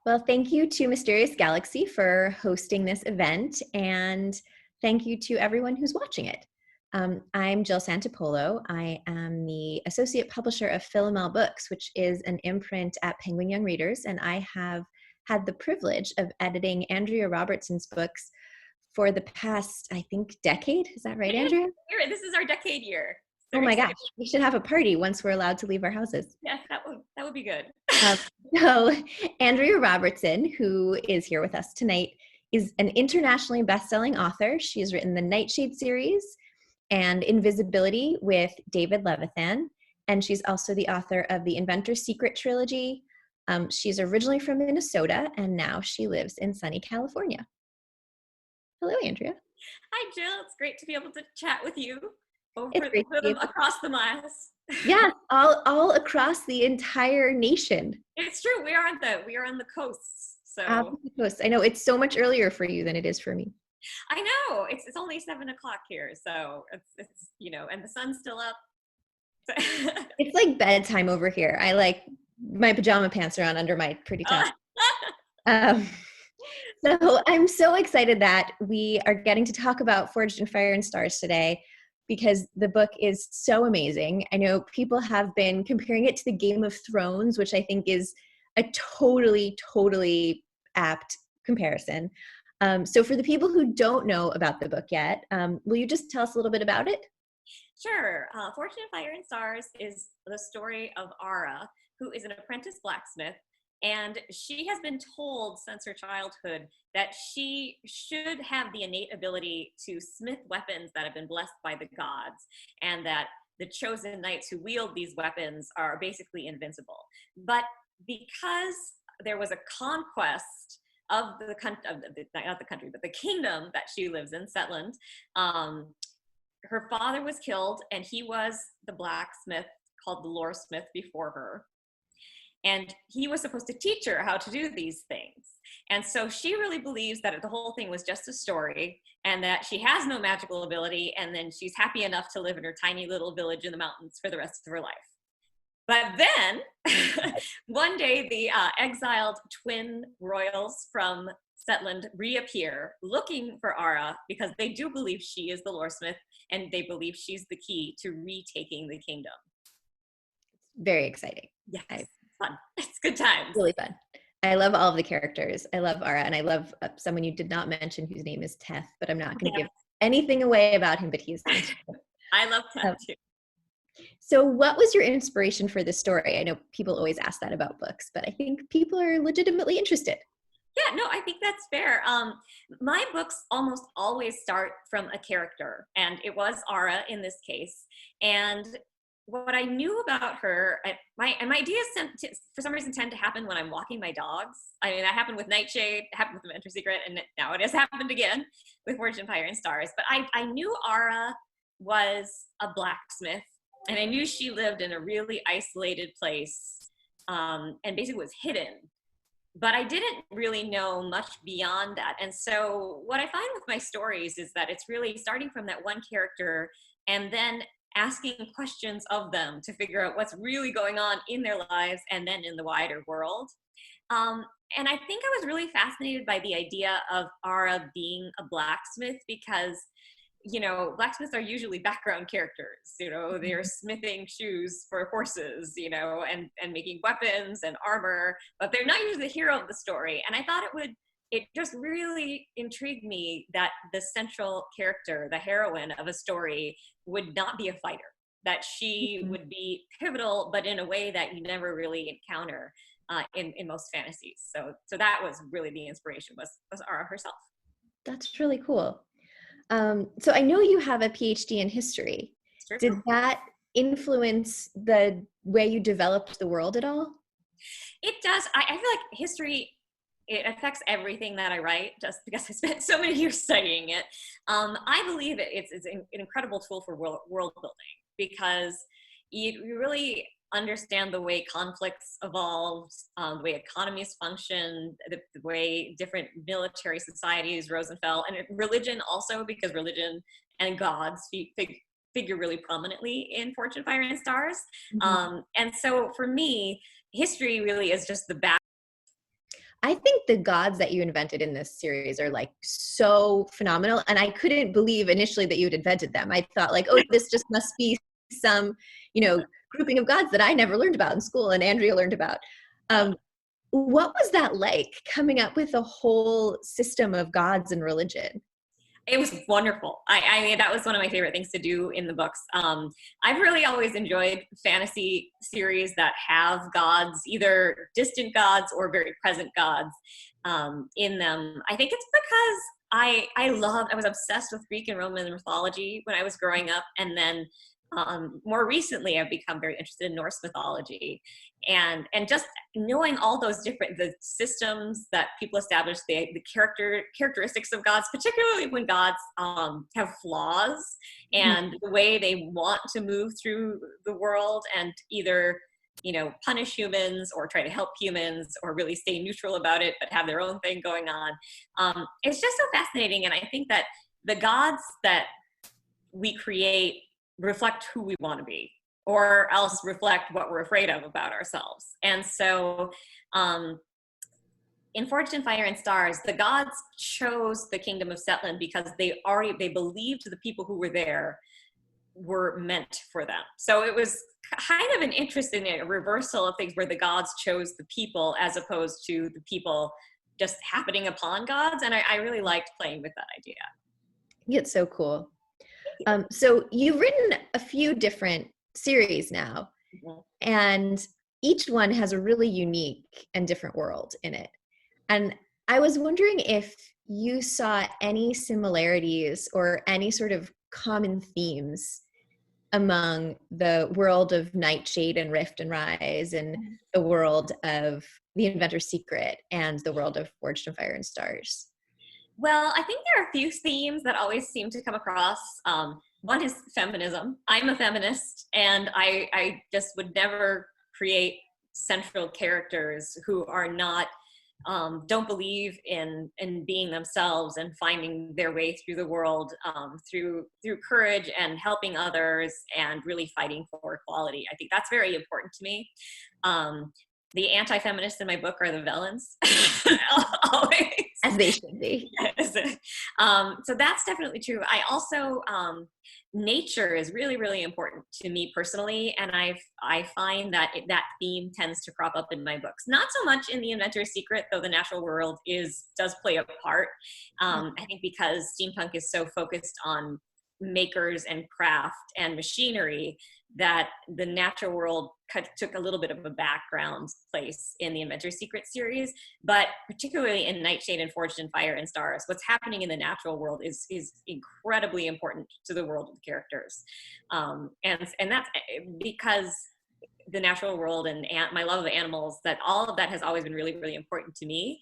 Well, thank you to Mysterious Galaxy for hosting this event, and thank you to everyone who's watching it. I'm Jill Santopolo. I am the associate publisher of Philomel Books, which is an imprint at Penguin Young Readers, and I have had the privilege of editing Andrea Robertson's books for the past, I think, decade. Is that right, Andrea? This is our decade year. So oh my gosh, we should have a party once we're allowed to leave our houses. Yeah, that would be good. So Andrea Robertson, who is here with us tonight, is an internationally best-selling author. She has written the Nightshade series and Invisibility with David Levithan, and she's also the author of the Inventor's Secret trilogy. She's originally from Minnesota, and now she lives in sunny California. Hello, Andrea. Hi, Jill. It's great to be able to chat with you across the miles. Yeah, all across the entire nation. It's true. We are on the coast. So the coast. I know it's so much earlier for you than it is for me. I know. It's only 7 o'clock here, so it's and the sun's still up. It's like bedtime over here. I like my pajama pants are on under my pretty top. So I'm so excited that we are getting to talk about Forged in Fire and Stars today, because the book is so amazing. I know people have been comparing it to the Game of Thrones, which I think is a totally apt comparison. So for the people who don't know about the book yet, will you just tell us a little bit about it? Sure. Forged in Fire and Stars is the story of Ara, who is an apprentice blacksmith. And she has been told since her childhood that she should have the innate ability to smith weapons that have been blessed by the gods, and that the chosen knights who wield these weapons are basically invincible. But because there was a conquest of the kingdom that she lives in, Setland, her father was killed, and he was the blacksmith called the loresmith before her. And he was supposed to teach her how to do these things. And so she really believes that the whole thing was just a story, and that she has no magical ability, and then she's happy enough to live in her tiny little village in the mountains for the rest of her life. But then, one day, the exiled twin royals from Setland reappear looking for Ara, because they do believe she is the loresmith, and they believe she's the key to retaking the kingdom. Very exciting. Yes. Fun. It's good times. Really fun. I love all of the characters. I love Ara, and I love someone you did not mention whose name is Teth, but I'm not going to give anything away about him, but he's I love Teth too. So what was your inspiration for this story? I know people always ask that about books, but I think people are legitimately interested. Yeah, no, I think that's fair. My books almost always start from a character, and it was Ara in this case. And what I knew about her, my ideas for some reason tend to happen when I'm walking my dogs. I mean, that happened with Nightshade, happened with Inventor's Secret, and now it has happened again with Forged in Fire and Stars. But I knew Ara was a blacksmith, and I knew she lived in a really isolated place, and basically was hidden. But I didn't really know much beyond that. And so what I find with my stories is that it's really starting from that one character, and then asking questions of them to figure out what's really going on in their lives and then in the wider world. And I think I was really fascinated by the idea of Ara being a blacksmith, because, blacksmiths are usually background characters. They're smithing shoes for horses, and making weapons and armor, but they're not usually the hero of the story. And I thought it just really intrigued me that the central character, the heroine of a story, would not be a fighter, that she would be pivotal, but in a way that you never really encounter in most fantasies. So that was really the inspiration, was Ara herself. That's really cool. So I know you have a PhD in history. Sure. Did that influence the way you developed the world at all? It does. I feel like history, it affects everything that I write, just because I spent so many years studying it. I believe it's an incredible tool for world building, because you really understand the way conflicts evolved, the way economies function, the way different military societies rose and fell, and religion also, because religion and gods figure really prominently in Forged in Fire and Stars. And so for me, history really is just the back. I think the gods that you invented in this series are like so phenomenal. And I couldn't believe initially that you'd invented them. I thought like, oh, this just must be some, grouping of gods that I never learned about in school and Andrea learned about. What was that like, coming up with a whole system of gods and religion? It was wonderful. I mean, that was one of my favorite things to do in the books. I've really always enjoyed fantasy series that have gods, either distant gods or very present gods in them. I think it's because I was obsessed with Greek and Roman mythology when I was growing up, and then more recently I've become very interested in Norse mythology, and just knowing all those the systems that people establish, the characteristics of gods, particularly when gods have flaws, and the way they want to move through the world and either punish humans or try to help humans or really stay neutral about it but have their own thing going on. It's just so fascinating, and I think that the gods that we create reflect who we want to be, or else reflect what we're afraid of about ourselves. And so in Forged in Fire and Stars, the gods chose the kingdom of Setland because they believed the people who were there were meant for them. So it was kind of an interesting reversal of things where the gods chose the people as opposed to the people just happening upon gods. And I really liked playing with that idea. It's so cool. So you've written a few different series now, and each one has a really unique and different world in it. And I was wondering if you saw any similarities or any sort of common themes among the world of Nightshade and Rift and Rise, and the world of The Inventor's Secret, and the world of Forged in Fire and Stars. Well, I think there are a few themes that always seem to come across. One is feminism. I'm a feminist, and I just would never create central characters who are not, don't believe in being themselves and finding their way through the world through courage and helping others and really fighting for equality. I think that's very important to me. The anti-feminists in my book are the villains. Always. As they should be. Yes. So that's definitely true. I also, nature is really, really important to me personally. And I find that that theme tends to crop up in my books. Not so much in The Inventor's Secret, though the natural world does play a part. I think because steampunk is so focused on makers and craft and machinery, that the natural world took a little bit of a background place in the Inventor's Secret series. But particularly in Nightshade and Forged in Fire and Stars, what's happening in the natural world is incredibly important to the world of the characters. And that's because the natural world and my love of animals, that all of that has always been really, really important to me.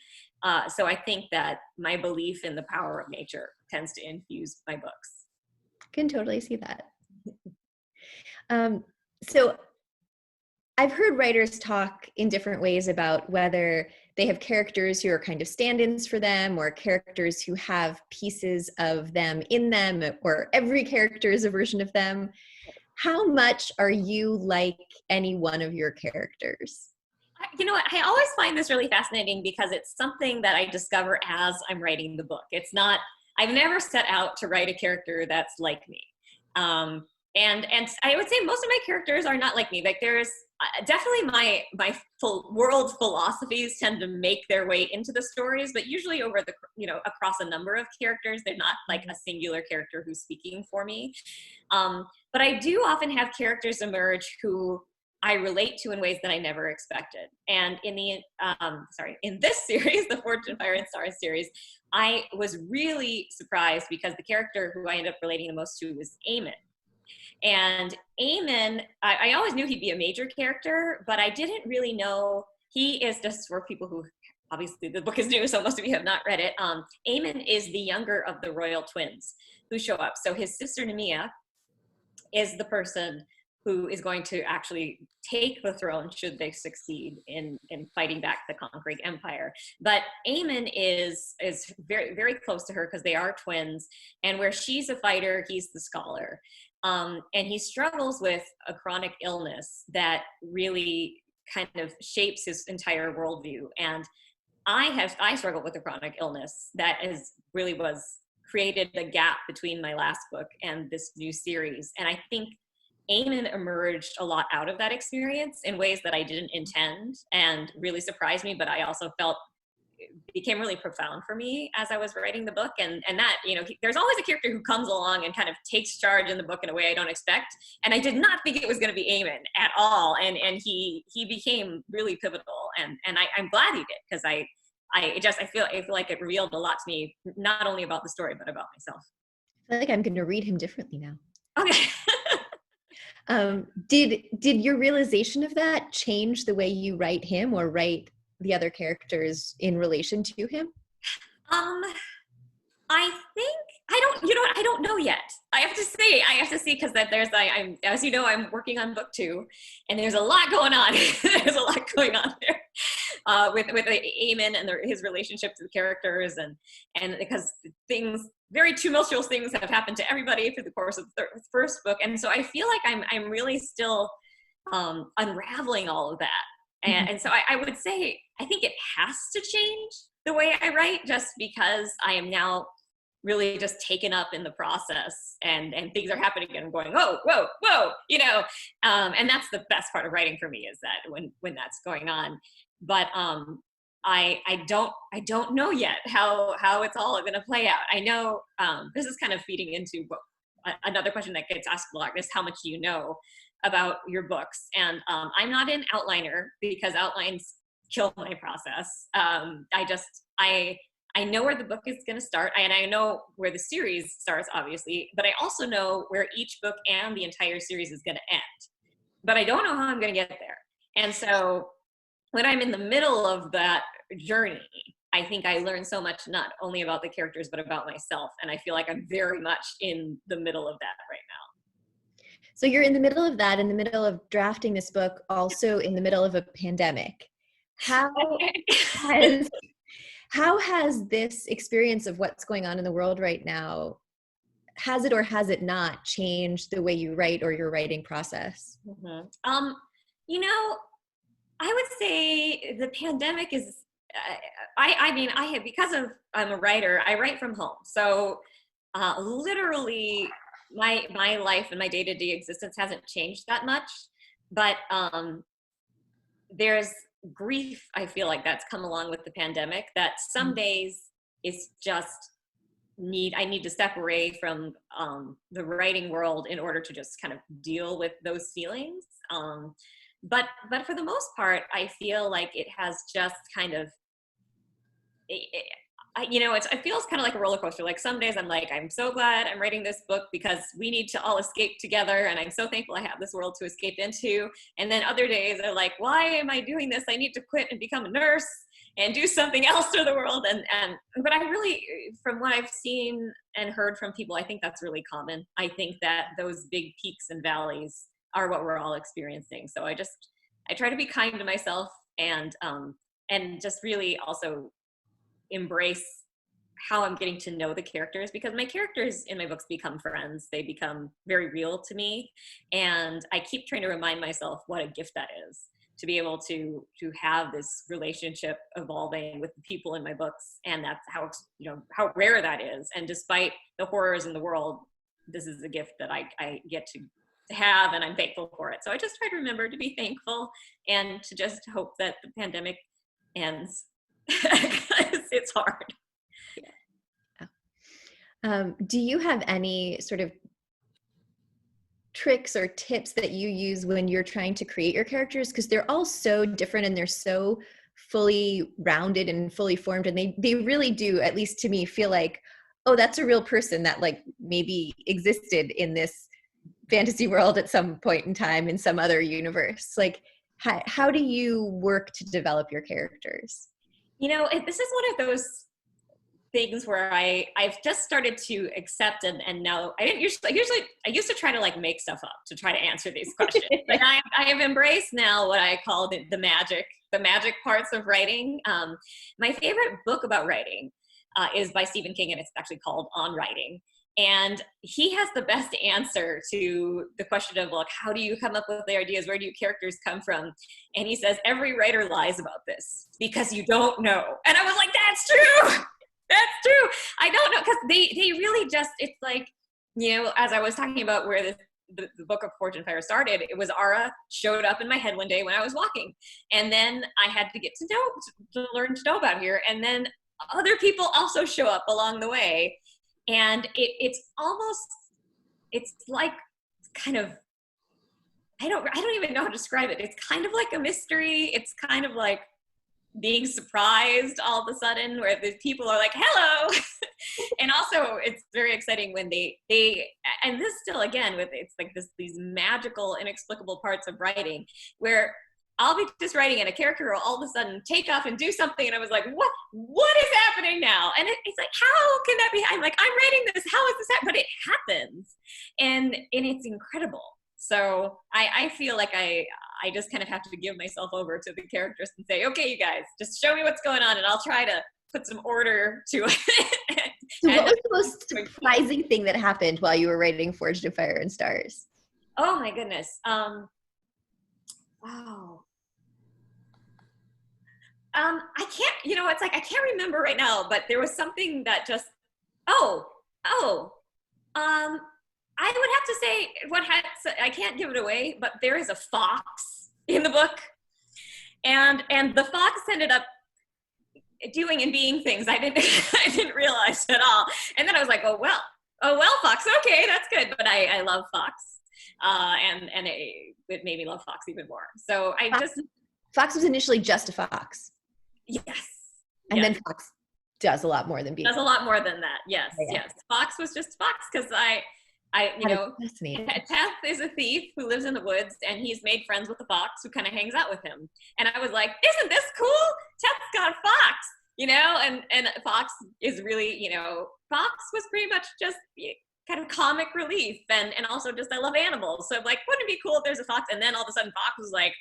So I think that my belief in the power of nature tends to infuse my books. Can totally see that. So I've heard writers talk in different ways about whether they have characters who are kind of stand-ins for them, or characters who have pieces of them in them, or every character is a version of them. How much are you like any one of your characters? You know what? I always find this really fascinating because it's something that I discover as I'm writing the book. I've never set out to write a character that's like me. And I would say most of my characters are not like me. Like there's definitely my full world philosophies tend to make their way into the stories, but usually over across a number of characters. They're not like a singular character who's speaking for me. But I do often have characters emerge who I relate to in ways that I never expected. And in this series, the Forged in Fire and Stars series, I was really surprised because the character who I ended up relating the most to was Eamon. And Eamon, I always knew he'd be a major character, but I didn't really know, he is, just for people who, obviously the book is new, so most of you have not read it, Eamon is the younger of the royal twins who show up. So his sister Nemea is the person who is going to actually take the throne should they succeed in fighting back the conquering empire. But Eamon is very, very close to her because they are twins, and where she's a fighter, he's the scholar. And he struggles with a chronic illness that really kind of shapes his entire worldview. And I struggled with a chronic illness that really was created a gap between my last book and this new series. And I think Eamon emerged a lot out of that experience in ways that I didn't intend and really surprised me, but I also felt became really profound for me as I was writing the book. And that, there's always a character who comes along and kind of takes charge in the book in a way I don't expect. And I did not think it was going to be Eamon at all. And he became really pivotal. And I'm glad he did, because I feel like it revealed a lot to me, not only about the story, but about myself. I feel like I'm going to read him differently now. Okay. Did your realization of that change the way you write him or write the other characters in relation to him? I think I don't know yet. I have to see, because I'm, as you know, I'm working on book 2, and there's a lot going on. There's a lot going on there with Eamon and his relationship to the characters, and because very tumultuous things have happened to everybody through the course of the first book, and so I feel like I'm really still unraveling all of that. And so I would say, I think it has to change the way I write, just because I am now really just taken up in the process, and things are happening and I'm going, whoa, and that's the best part of writing for me, is that when that's going on. But I don't know yet how it's all going to play out. I know this is kind of feeding into another question that gets asked a lot, is how much do you know about your books? And I'm not an outliner, because outlines kill my process. I know where the book is going to start, and I know where the series starts, obviously, but I also know where each book and the entire series is going to end. But I don't know how I'm going to get there. And so when I'm in the middle of that journey, I think I learn so much, not only about the characters, but about myself. And I feel like I'm very much in the middle of that right now. So you're in the middle of that, in the middle of drafting this book, also in the middle of a pandemic. How has this experience of what's going on in the world right now, has it or has it not changed the way you write or your writing process? Mm-hmm. I would say the pandemic is, because I'm a writer, I write from home. So literally my life and my day-to-day existence hasn't changed that much, but there's grief, I feel like, that's come along with the pandemic, that some days it's just I need to step away from the writing world in order to just kind of deal with those feelings. But for the most part, I feel like it has just kind of, it feels kind of like a roller coaster. Like some days I'm like, I'm so glad I'm writing this book because we need to all escape together, and I'm so thankful I have this world to escape into. And then other days are like, why am I doing this? I need to quit and become a nurse and do something else for the world. But I really, from what I've seen and heard from people, I think that's really common. I think that those big peaks and valleys are what we're all experiencing. So I try to be kind to myself, and just really also embrace how I'm getting to know the characters, because my characters in my books become friends. They become very real to me. And I keep trying to remind myself what a gift that is, to be able to have this relationship evolving with the people in my books. And that's how rare that is. And despite the horrors in the world, this is a gift that I get to have, and I'm thankful for it. So I just try to remember to be thankful and to just hope that the pandemic ends. It's hard. Do you have any sort of tricks or tips that you use when you're trying to create your characters? Because they're all so different and they're so fully rounded and fully formed, and they really do, at least to me, feel like, oh, that's a real person that like maybe existed in this fantasy world at some point in time in some other universe. Like, how do you work to develop your characters? This is one of those things where I've just started to accept and know. I used to try to like make stuff up to try to answer these questions. And I have embraced now what I call the magic parts of writing. My favorite book about writing is by Stephen King, and it's actually called On Writing. And he has the best answer to the question of, like, how do you come up with the ideas? Where do your characters come from? And he says, every writer lies about this because you don't know. And I true. That's true. I don't know, because they really just, it's like, as I was talking about where the book of Forged in Fire started, it was Ara showed up in my head one day when I was walking. And then I had to get to learn to know about her. And then other people also show up along the way. And it's like kind of, I don't even know how to describe it. It's kind of like a mystery. It's kind of like being surprised all of a sudden, where the people are like, hello. And also it's very exciting when they and this still, again, with, it's like these magical, inexplicable parts of writing where I'll be just writing and a character will all of a sudden take off and do something, and I was like, what is happening now? And it's like, how can that be? I'm like, I'm writing this, how is this happening? But it happens, and it's incredible. So I feel like I just kind of have to give myself over to the characters and say, okay, you guys, just show me what's going on, and I'll try to put some order to it. So what was the most surprising thing that happened while you were writing Forged in Fire and Stars? Oh my goodness. Wow. I can't, it's like, I can't remember right now, but there was something that just, I would have to say I can't give it away, but there is a fox in the book, and the fox ended up doing and being things I didn't realize at all. And then I was like, oh well, fox, okay, that's good. But I love fox, and it made me love fox even more. So Fox was initially just a fox. Yes. And then fox does a lot more than being. Does a lot more than that. Yes, yeah. Yes. Fox was just fox because Teth is a thief who lives in the woods, and he's made friends with the fox who kind of hangs out with him. And I was like, isn't this cool? Teth's got a fox, and Fox is really, Fox was pretty much just kind of comic relief, and also just, I love animals. So I'm like, wouldn't it be cool if there's a fox? And then all of a sudden Fox was like,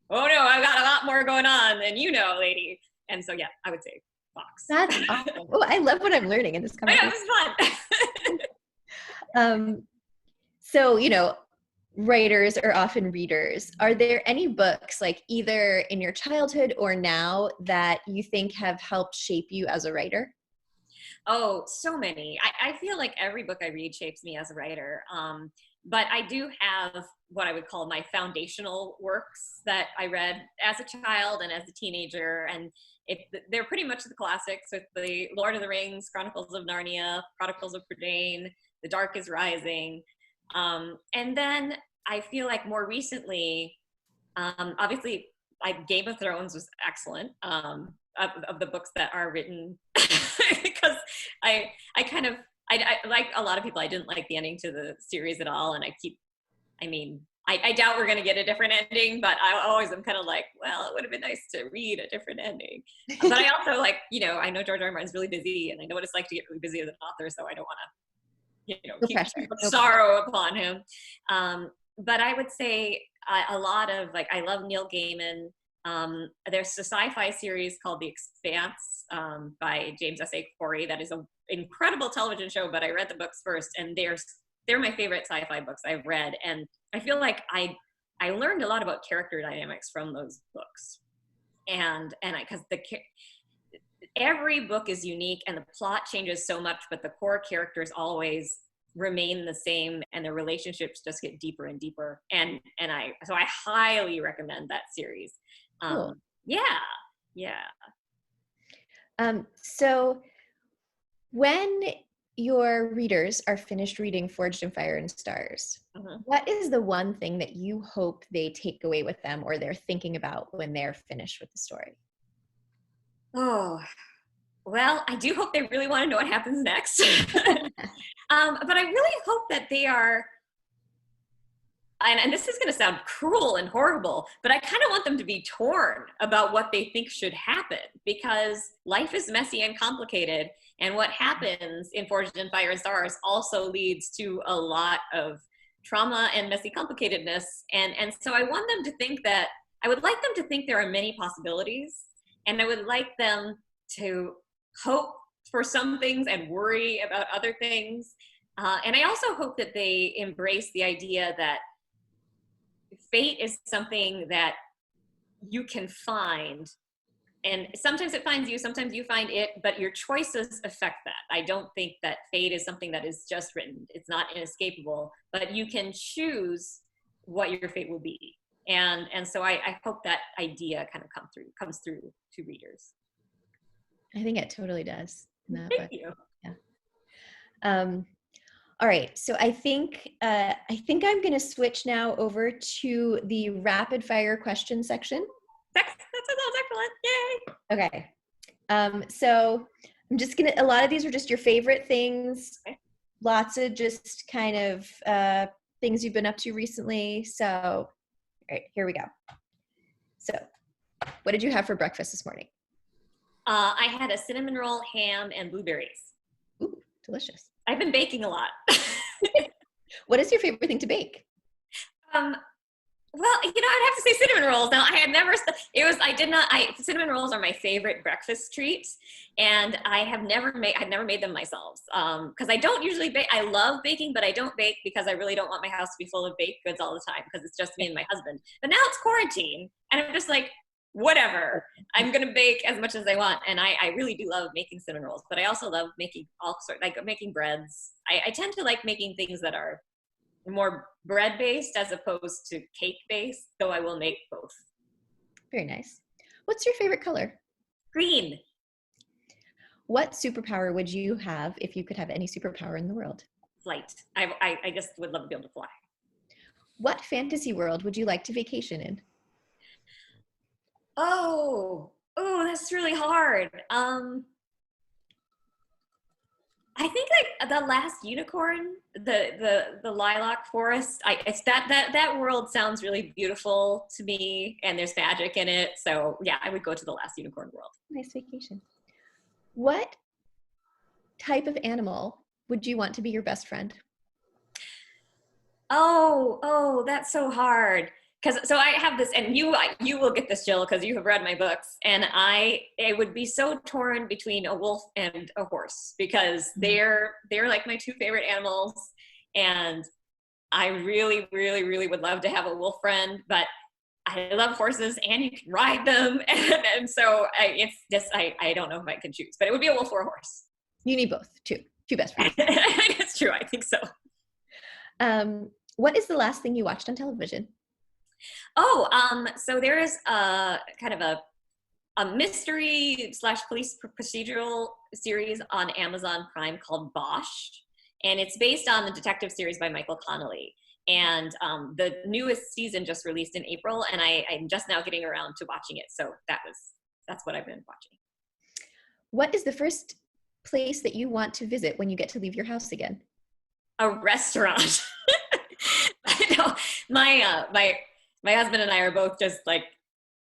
oh no, I've got a lot more going on than lady. And so, yeah, I would say Fox. That's awesome. Oh, I love what I'm learning in this conversation. Yeah, it was fun. So, writers are often readers. Are there any books, like either in your childhood or now, that you think have helped shape you as a writer? Oh, so many. I feel like every book I read shapes me as a writer. But I do have what I would call my foundational works that I read as a child and as a teenager. And they're pretty much the classics, with the Lord of the Rings, Chronicles of Narnia, Chronicles of Prydain, The Dark is Rising. And then I feel like more recently, obviously, Game of Thrones was excellent, of the books that are written, because I like a lot of people, I didn't like the ending to the series at all, and I doubt we're going to get a different ending, but I always am kind of like, well, it would have been nice to read a different ending. But I also I know George R. R. Martin's really busy, and I know what it's like to get really busy as an author, so I don't want to keep too much sorrow upon him. But I would say a lot of, I love Neil Gaiman. There's a sci-fi series called The Expanse, by James S. A. Corey, that is an incredible television show, but I read the books first, and they're my favorite sci-fi books I've read. And I feel like I learned a lot about character dynamics from those books. And because every book is unique and the plot changes so much, but the core characters always remain the same, and their relationships just get deeper and deeper. And I highly recommend that series. Cool. Yeah. So when your readers are finished reading Forged in Fire and Stars, what is the one thing that you hope they take away with them, or they're thinking about when they're finished with the story? Oh, well, I do hope they really want to know what happens next. But I really hope that they are, and this is going to sound cruel and horrible, but I kind of want them to be torn about what they think should happen, because life is messy and complicated. And what happens in Forged in Fire and Stars also leads to a lot of trauma and messy complicatedness. And so I want them to think that, I would like them to think there are many possibilities, and I would like them to hope for some things and worry about other things. And I also hope that they embrace the idea that fate is something that you can find and sometimes it finds you, sometimes you find it, but your choices affect that. I don't think that fate is something that is just written. It's not inescapable, but you can choose what your fate will be. And so I hope that idea kind of comes through to readers. I think it totally does in that Thank book. you. Yeah. All right, so I think I'm going to switch now over to the rapid fire question section. That sounds excellent. Yay. Okay. So I'm just gonna, a lot of these are just your favorite things, Okay. lots of just kind of things you've been up to recently. So, all right, here we go. So, what did you have for breakfast this morning? I had a cinnamon roll, ham, and blueberries. Ooh, delicious. I've been baking a lot. What is your favorite thing to bake? Well, I'd have to say cinnamon rolls. Now, I had never, cinnamon rolls are my favorite breakfast treat. And I'd never made them myself. Because I don't usually bake. I love baking, but I don't bake because I really don't want my house to be full of baked goods all the time because it's just me and my husband. But now it's quarantine. And I'm just like, whatever. I'm going to bake as much as I want. And I really do love making cinnamon rolls. But I also love making making breads. I tend to like making things that are more bread-based as opposed to cake-based, though I will make both. Very nice. What's your favorite color? Green. What superpower would you have if you could have any superpower in the world? Flight. I just would love to be able to fly. What fantasy world would you like to vacation in? Oh, that's really hard. I think like the last unicorn, the lilac forest. It's that world sounds really beautiful to me, and there's magic in it. So yeah, I would go to the last unicorn world. Nice vacation. What type of animal would you want to be your best friend? Oh, that's so hard. So I have this, and you will get this, Jill, because you have read my books, and I would be so torn between a wolf and a horse because they're like my two favorite animals, and I really, really, really would love to have a wolf friend, but I love horses and you can ride them, and so I don't know if I can choose, but it would be a wolf or a horse. You need both, two best friends. It's true, I think so. What is the last thing you watched on television? So there is a kind of a mystery / police procedural series on Amazon Prime called Bosch, and it's based on the detective series by Michael Connelly. And the newest season just released in April, and I'm just now getting around to watching it. So that's what I've been watching. What is the first place that you want to visit when you get to leave your house again? A restaurant. I know my husband and I are both just like,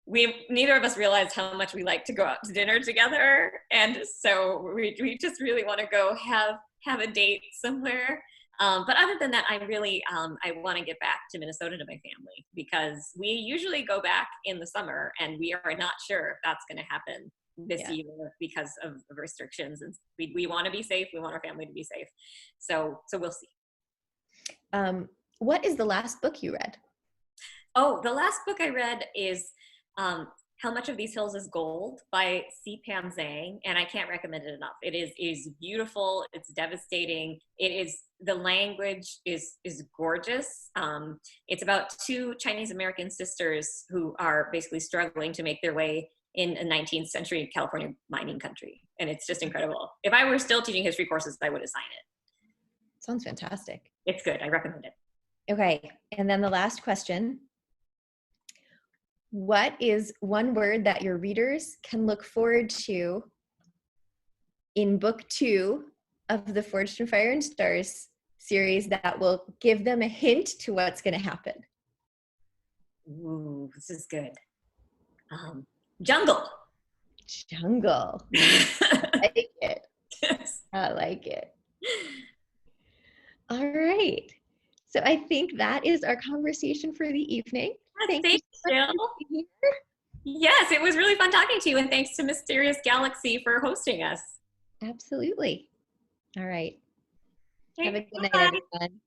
neither of us realize how much we like to go out to dinner together. And so we just really want to go have a date somewhere. But other than that, I really, I want to get back to Minnesota to my family because we usually go back in the summer and we are not sure if that's going to happen this year because of restrictions. And we want to be safe. We want our family to be safe. So we'll see. What is the last book you read? Oh, the last book I read is How Much of These Hills is Gold by C. Pam Zhang, and I can't recommend it enough. It is beautiful. It's devastating. The language is gorgeous. It's about two Chinese American sisters who are basically struggling to make their way in a 19th century California mining country, and it's just incredible. If I were still teaching history courses, I would assign it. Sounds fantastic. It's good. I recommend it. Okay, and then the last question. What is one word that your readers can look forward to in book 2 of the Forged in Fire and Stars series that will give them a hint to what's going to happen? Ooh, this is good. Jungle. Jungle. I like it. Yes. I like it. All right. So I think that is our conversation for the evening. Thank you, Jill. Yes, it was really fun talking to you, and thanks to Mysterious Galaxy for hosting us. Absolutely. All right. Okay, have a good night, bye. everyone.